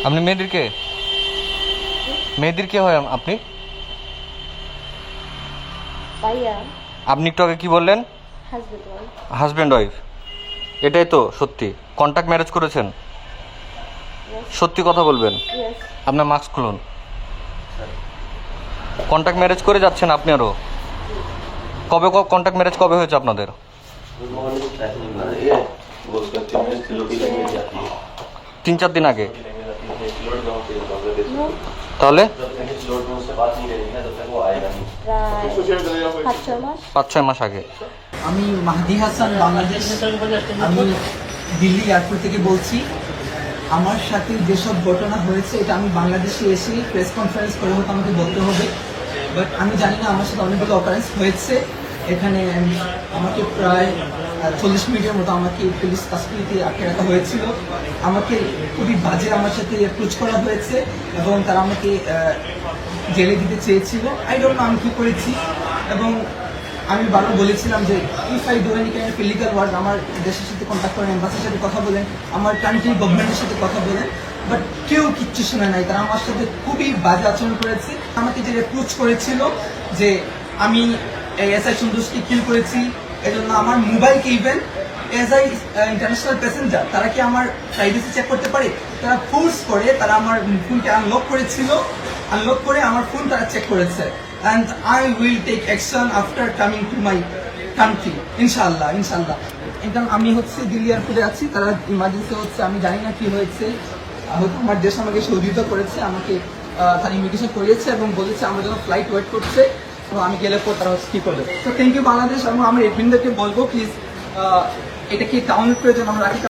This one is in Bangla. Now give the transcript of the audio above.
আপনি মেয়েদের কে? মেয়েদের কে হয় আপনি? ভাইয়া আপনি একটু আগে কি বললেন? Husband wife. হাজব্যান্ড ওয়াইফ, এটাই তো সত্যি? কন্ট্যাক্ট ম্যারেজ করেছেন? সত্যি কথা বলবেন। ইয়েস। আপনার মাস্ক খুলুন। কন্ট্যাক্ট ম্যারেজ করে যাচ্ছেন আপনি আরও? কবে কন্ট্যাক্ট ম্যারেজ কবে হয়েছে আপনাদের? 3-4 দিন আগে। নো, তাহলে প্রায় 5-6 মাস। 5-6 মাস আগে। আমি মাহদি হাসান, বাংলাদেশ। আমি দিল্লি এয়ারপোর্ট থেকে বলছি। আমার সাথে যেসব ঘটনা হয়েছে এটা আমি বাংলাদেশে এসে প্রেস কনফারেন্স করে হয়তো আমাকে বলতে হবে, বাট আমি জানি না। আমার সাথে অনেকগুলো অকারেন্স হয়েছে এখানে। আমাকে প্রায় 40 মিনিটের মতো আমাকে পুলিশ কাস্টডিতে আটকে রাখা হয়েছিল। আমাকে খুবই বাজে আমার সাথে অ্যাপ্রোচ করা হয়েছে এবং তারা আমাকে জেলে দিতে চেয়েছিল। আই ডোন্ট নো আমি কী করেছি। এবং আমি বারবার বলেছিলাম যে if I do any kind of illegal work, আমার দেশের সাথে কন্ট্যাক্ট করেন, এম্বাসির সাথে কথা বলেন, আমার কান্ট্রি গভর্নমেন্টের সাথে কথা বলেন, বাট কেউ কিচ্ছু শোনে নাই। তারা আমার সাথে খুবই বাজে আচরণ করেছে। আমাকে যে অ্যাপ্রোচ করেছিল যে আমি এসআই সন্তোষকে কিল করেছি, এজন্য আমার মোবাইলকে even as I international passenger তারা কি আমার প্রাইভেসি চেক করতে পারে? তারা ফোর্স করে তারা আমার ফোনকে আনলক করেছিল। আনলক করে আমার ফোন তারা চেক করেছে। And I will take action after coming to my country, ইনশাআল্লাহ ইনশাআল্লাহ। এটা আমি হচ্ছে দিল্লি এয়ারপোর্টে আছি। তারা ইমার্জেন্সি হচ্ছে, আমি জানি না কি হয়েছে। হয়তো আমার দেশ আমাকে সহযোগিতা করেছে, আমাকে তারা ইমিগ্রেশন করিয়েছে এবং বলেছে আমার জন্য ফ্লাইট ওয়েট করছে। তো আমি গেলে পর তারা হচ্ছে কী করবে। তো থ্যাংক ইউ বাংলাদেশ। এবং আমার এডমিনদেরকে বলবো প্লিজ এটা কি টাউনের প্রয়োজন আমরা রাখি।